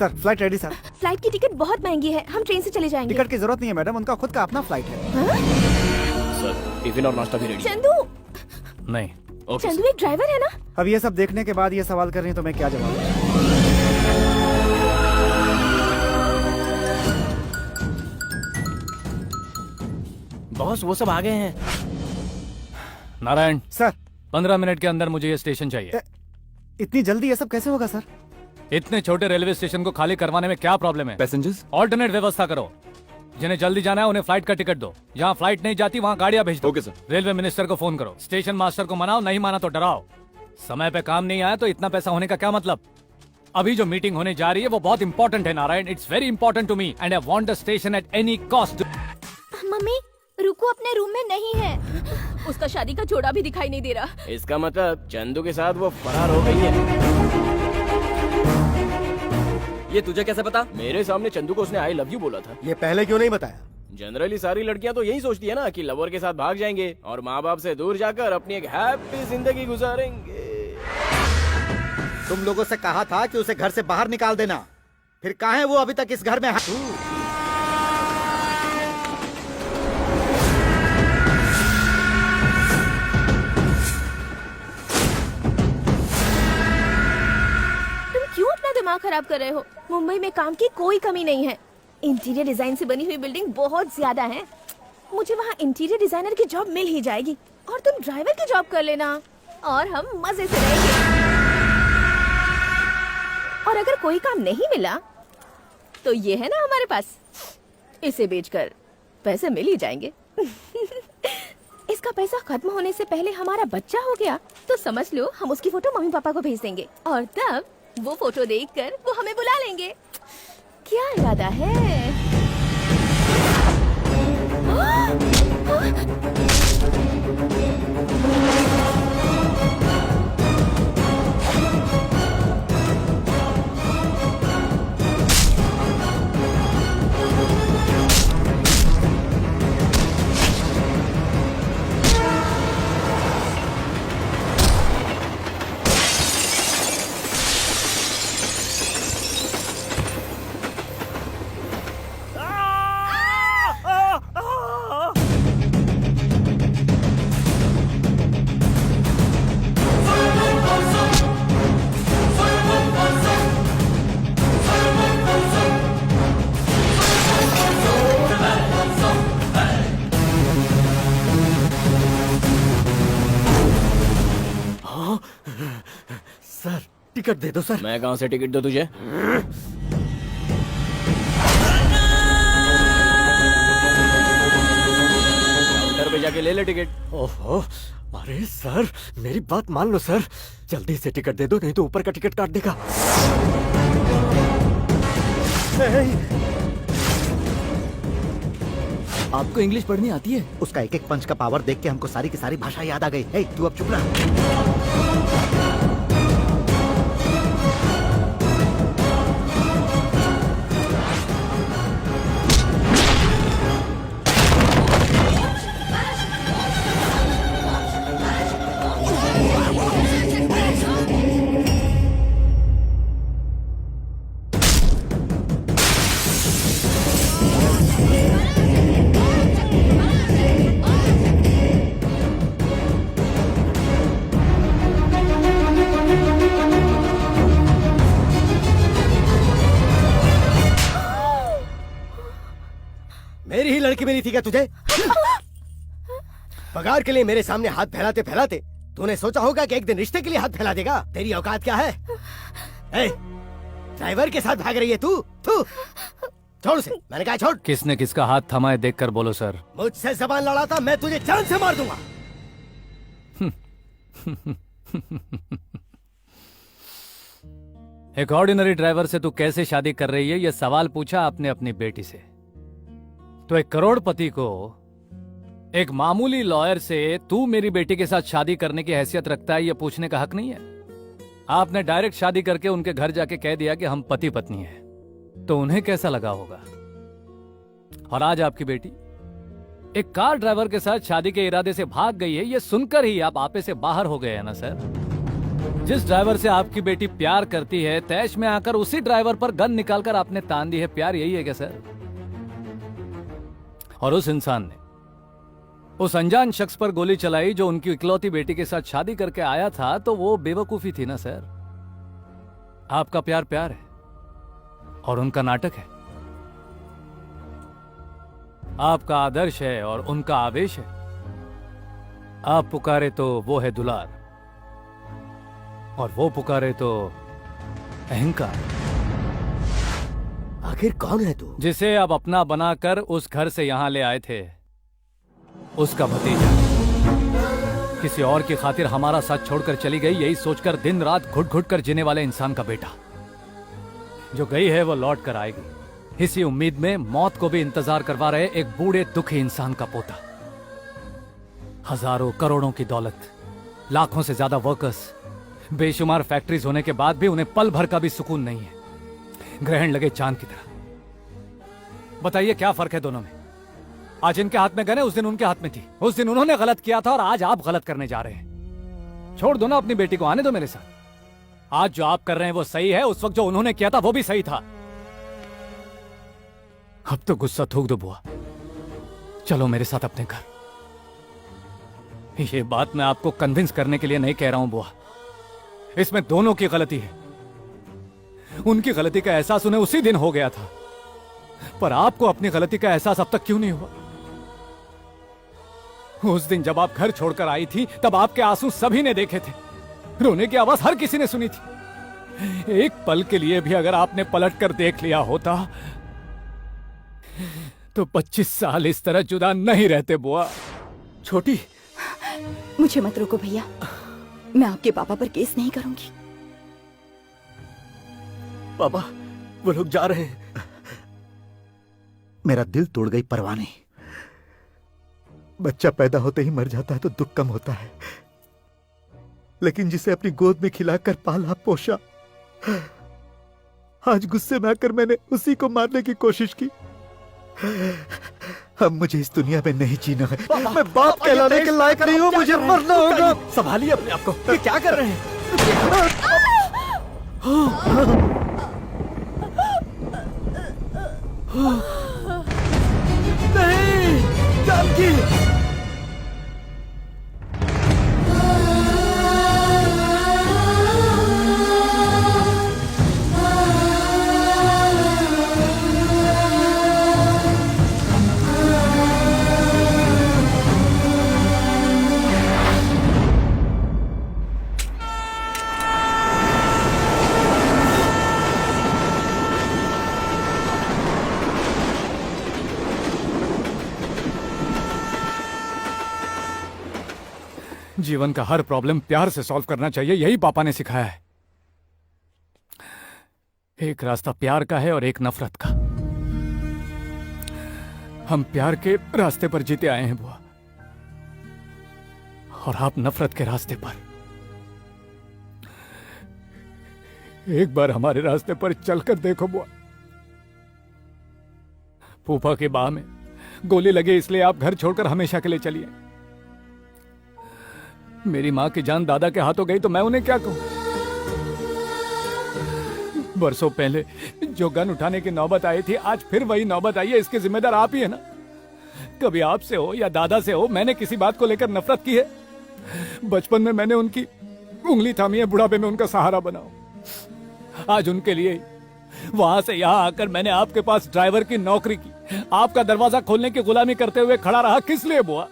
Sir flight ready sir. Flight की ticket बहुत महंगी है, हम ट्रेन से चले जाएंगे। टिकट की जरूरत नहीं है मैडम, उनका खुद का अपना फ्लाइट है। सर टिफिन और नाश्ता भी रेडी। चंदू, नहीं ओके चंदू एक ड्राइवर है ना? अब ये सब देखने के बाद ये सवाल कर रही हैं तो मैं क्या जवाब दूं? बॉस वो सब आ गए हैं। नारायण सर 15 मिनट के अंदर मुझे ये स्टेशन चाहिए। इतनी जल्दी ये सब कैसे होगा सर? इतने छोटे रेलवे स्टेशन को खाली करवाने में क्या प्रॉब्लम है? पैसेंजर्स ऑल्टरनेट व्यवस्था करो। जिन्हें जल्दी जाना है उन्हें फ्लाइट का टिकट दो। जहाँ फ्लाइट नहीं जाती वहाँ गाड़ियाँ भेज दो। Okay sir. रेलवे मिनिस्टर को फोन करो, स्टेशन मास्टर को मनाओ, नहीं माना तो डराओ। समय पे काम नहीं आया तो इतना पैसा होने का क्या मतलब? अभी जो मीटिंग होने जा रही है वो बहुत इंपॉर्टेंट है Narayan. It's very important to me and I want the station at any cost. Mummy रुको, अपने रूम में नहीं है। उसका शादी का जोड़ा भी दिखाई नहीं दे रहा। इसका मतलब चंदू के साथ वो फरार हो गई है। ये तुझे कैसे पता? मेरे सामने चंदू को उसने आई लव यू बोला था। ये पहले क्यों नहीं बताया? जनरली सारी लड़कियां तो यही सोचती है ना कि लवर के साथ भाग जाएंगे और माँ बाप से दूर जाकर अपनी एक हैप्पी जिंदगी गुजारेंगे। तुम लोगों से कहा था कि उसे घर से बाहर निकाल देना, फिर कहाँ है वो अभी तक इस घर में? दिमाग खराब कर रहे हो। मुंबई में काम की कोई कमी नहीं है। इंटीरियर डिजाइन से बनी हुई बिल्डिंग बहुत ज्यादा है। मुझे वहाँ इंटीरियर डिजाइनर की जॉब मिल ही जाएगी और तुम ड्राइवर की जॉब कर लेना और हम मजे से रहेंगे। और अगर कोई काम नहीं मिला तो ये है ना हमारे पास, इसे बेचकर पैसे मिल ही जाएंगे। इसका पैसा खत्म होने से पहले हमारा बच्चा हो गया तो समझ लो हम उसकी फोटो मम्मी पापा को भेज देंगे और तब वो फोटो देखकर वो हमें बुला लेंगे। क्या इरादा है? सर टिकट दे दो सर। मैं कहाँ से टिकट दूं तुझे? काउंटर पे जाके ले ले टिकट। ओहो, अरे सर मेरी बात मान लो सर, जल्दी से टिकट दे दो नहीं तो ऊपर का टिकट काट देगा। आपको इंग्लिश पढ़नी आती है? उसका एक एक पंच का पावर देख के हमको सारी की सारी भाषा याद आ गई। हे, तू अब चुप रह। मेरी ही लड़की मिली थी क्या तुझे? पगार के लिए मेरे सामने हाथ फैलाते फैलाते तूने सोचा होगा कि एक दिन रिश्ते के लिए हाथ फैला देगा। तेरी औकात क्या है? ए, ड्राइवर के साथ भाग रही है तू? छोड़ उसे, मैंने कहा छोड़। किसने किसका हाथ थमा है देख कर बोलो सर। मुझसे जबान लड़ा था, मैं तुझे जान से मार दूंगा। एक ऑर्डिनरी ड्राइवर से तू कैसे शादी कर रही है ये सवाल पूछा आपने अपनी बेटी से, तो एक करोड़पति को एक मामूली लॉयर से तू मेरी बेटी के साथ शादी करने की हैसियत रखता है ये पूछने का हक नहीं है। आपने डायरेक्ट शादी करके उनके घर जाके कह दिया कि हम पति पत्नी हैं, तो उन्हें कैसा लगा होगा? और आज आपकी बेटी एक कार ड्राइवर के साथ शादी के इरादे से भाग गई है, ये सुनकर ही आप आपे से बाहर हो गए हैं ना सर। जिस ड्राइवर से आपकी बेटी प्यार करती है, तैश में आकर उसी ड्राइवर पर गन निकालकर आपने तान दी है। प्यार यही है क्या सर? और उस इंसान ने उस अनजान शख्स पर गोली चलाई जो उनकी इकलौती बेटी के साथ शादी करके आया था, तो वो बेवकूफी थी ना सर। आपका प्यार प्यार है और उनका नाटक है। आपका आदर्श है और उनका आवेश है। आप पुकारे तो वो है दुलार और वो पुकारे तो अहंकार। आखिर कौन है तू? जिसे अब अपना बनाकर उस घर से यहां ले आए थे, उसका भतीजा। किसी और की खातिर हमारा साथ छोड़कर चली गई, यही सोचकर दिन रात घुट घुट कर जीने वाले इंसान का बेटा। जो गई है वो लौट कर आएगी, इसी उम्मीद में मौत को भी इंतजार करवा रहे एक बूढ़े दुखी इंसान का पोता। हजारों करोड़ों की दौलत, लाखों से ज्यादा वर्कर्स, बेशुमार फैक्ट्रीज होने के बाद भी उन्हें पल भर का भी सुकून नहीं है। ग्रहण लगे चांद की तरह। बताइए क्या फर्क है दोनों में? आज इनके हाथ में गन है, उस दिन उनके हाथ में थी। उस दिन उन्होंने गलत किया था और आज आप गलत करने जा रहे हैं। छोड़ दो ना अपनी बेटी को, आने दो मेरे साथ। आज जो आप कर रहे हैं वो सही है, उस वक्त जो उन्होंने किया था वो भी सही था। अब तो गुस्सा थूक दो बुआ, चलो मेरे साथ अपने घर। ये बात मैं आपको कन्विंस करने के लिए नहीं कह रहा हूं बुआ, इसमें दोनों की गलती है। उनकी गलती का एहसास उन्हें उसी दिन हो गया था, पर आपको अपनी गलती का एहसास अब तक क्यों नहीं हुआ? उस दिन जब आप घर छोड़कर आई थी, तब आपके आंसू सभी ने देखे थे, रोने की आवाज हर किसी ने सुनी थी। एक पल के लिए भी अगर आपने पलट कर देख लिया होता तो 25 साल इस तरह जुदा नहीं रहते बुआ। छोटी, मुझे मत रोको भैया, मैं आपके पापा पर केस नहीं करूंगी। पापा वो लोग जा रहे हैं। मेरा दिल तोड़ गई परवाह नहीं। बच्चा पैदा होते ही मर जाता है तो दुख कम होता है, लेकिन जिसे अपनी गोद में खिलाकर पाला पोषा, आज गुस्से में आकर मैंने उसी को मारने की कोशिश की। अब मुझे इस दुनिया में नहीं जीना है। मैं बाप कहलाने के लायक नहीं हूं, मुझे मरना होगा। संभालिए अपने आप को। ये क्या कर रहे हैं? नहीं, जानकी। जीवन का हर प्रॉब्लम प्यार से सॉल्व करना चाहिए, यही पापा ने सिखाया है। एक रास्ता प्यार का है और एक नफरत का। हम प्यार के रास्ते पर जीते आए हैं बुआ, और आप नफरत के रास्ते पर। एक बार हमारे रास्ते पर चलकर देखो बुआ। फूफा की बाह में गोली लगी, इसलिए आप घर छोड़कर हमेशा के लिए चलिए। मेरी मां की जान दादा के हाथों गई तो मैं उन्हें क्या कहूं? बरसों पहले जो गन उठाने की नौबत आई थी, आज फिर वही नौबत आई है। इसके जिम्मेदार आप ही है ना। कभी आपसे हो या दादा से हो, मैंने किसी बात को लेकर नफरत की है? बचपन में मैंने उनकी उंगली थामी है, बुढ़ापे में उनका सहारा बना हूं। आज उनके लिए वहां से यहां आकर मैंने आपके पास ड्राइवर की नौकरी की, आपका दरवाजा खोलने की गुलामी करते हुए खड़ा रहा। किस लिए बुआ?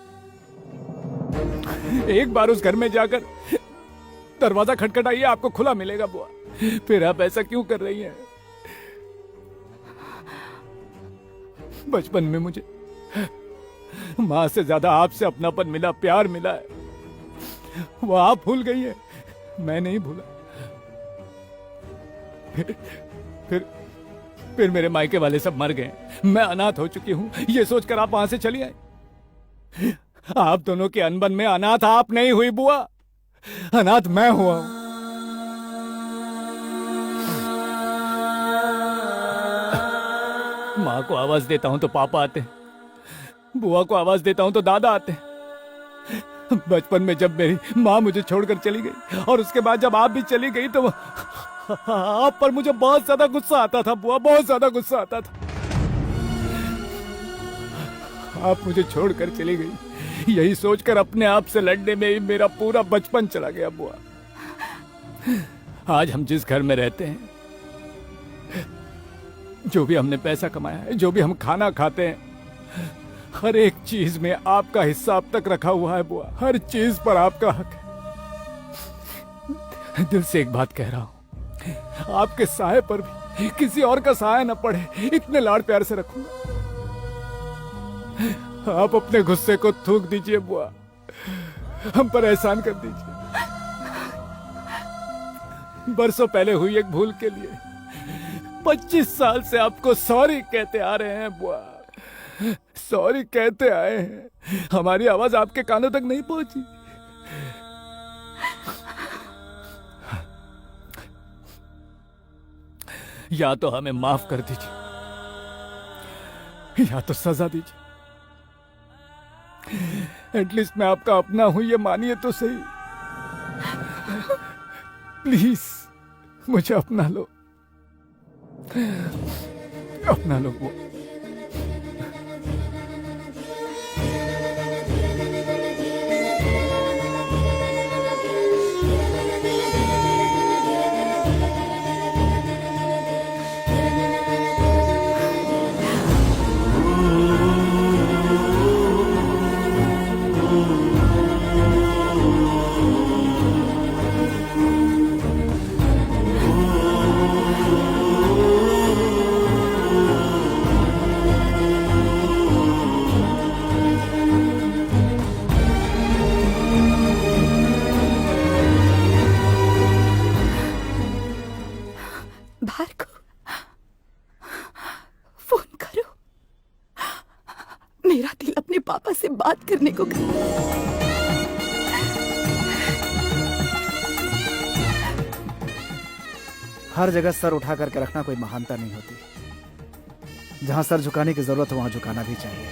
एक बार उस घर में जाकर दरवाजा खटखटाइए, आपको खुला मिलेगा बुआ। फिर आप ऐसा क्यों कर रही हैं? बचपन में मुझे मां से ज्यादा आपसे अपनापन मिला, प्यार मिला है। वो आप भूल गई है, मैं नहीं भूला। फिर मेरे मायके वाले सब मर गए, मैं अनाथ हो चुकी हूं। ये सोचकर आप वहां से चली आई। आप दोनों के अनबन में अनाथ आप नहीं हुई बुआ, अनाथ मैं हुआ हूं। मां को आवाज देता हूं तो पापा आते हैं, बुआ को आवाज देता हूं तो दादा आते हैं। बचपन में जब मेरी माँ मुझे छोड़कर चली गई और उसके बाद जब आप भी चली गई तो आप पर मुझे बहुत ज्यादा गुस्सा आता था बुआ, बहुत ज्यादा गुस्सा आता था। आप मुझे छोड़कर चली गई, यही सोचकर अपने आप से लड़ने में ही मेरा पूरा बचपन चला गया बुआ। आज हम जिस घर में रहते हैं, जो भी हमने पैसा कमाया है, जो भी हम खाना खाते हैं, हर एक चीज में आपका हिस्सा अब तक रखा हुआ है बुआ। हर चीज पर आपका हक है। दिल से एक बात कह रहा हूं, आपके साये पर भी किसी और का साया न पड़े, इतने लाड़ प्यार से रखूंगा। आप अपने गुस्से को थूक दीजिए बुआ, हम पर एहसान कर दीजिए। बरसों पहले हुई एक भूल के लिए 25 साल से आपको सॉरी कहते आ रहे हैं बुआ, सॉरी कहते आए हैं। हमारी आवाज आपके कानों तक नहीं पहुंची। या तो हमें माफ कर दीजिए या तो सजा दीजिए। एटलीस्ट मैं आपका अपना हूं ये मानिए तो सही। प्लीज मुझे अपना लो, अपना लो वो। भार्गव, फोन करो। मेरा दिल अपने पापा से बात करने को कहता है। हर जगह सर उठा करके रखना कोई महानता नहीं होती। जहां सर झुकाने की जरूरत हो वहां झुकाना भी चाहिए।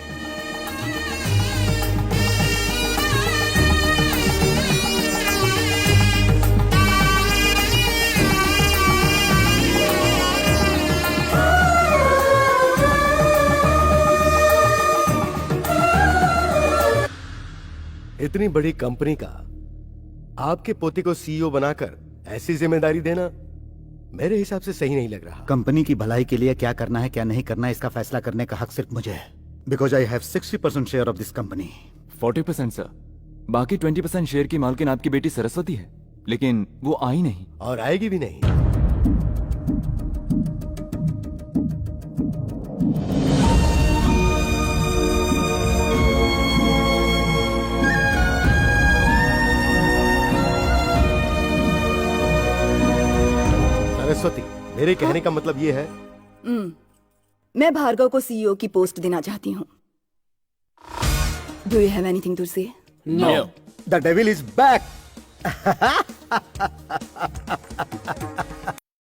इतनी बड़ी कंपनी का आपके पोते को सीईओ बनाकर ऐसी जिम्मेदारी देना मेरे हिसाब से सही नहीं लग रहा। कंपनी की भलाई के लिए क्या करना है क्या नहीं करना है इसका फैसला करने का हक सिर्फ मुझे है। Because I have 60% share of this company. 40% sir, बाकी 20% शेयर की मालकिन आपकी बेटी सरस्वती है, लेकिन वो आई नहीं और आएगी भी नहीं। सरस्वती, मेरे कहने का मतलब ये है, मैं भार्गव को सीईओ की पोस्ट देना चाहती हूँ। Do you have anything to say? No. The devil is back.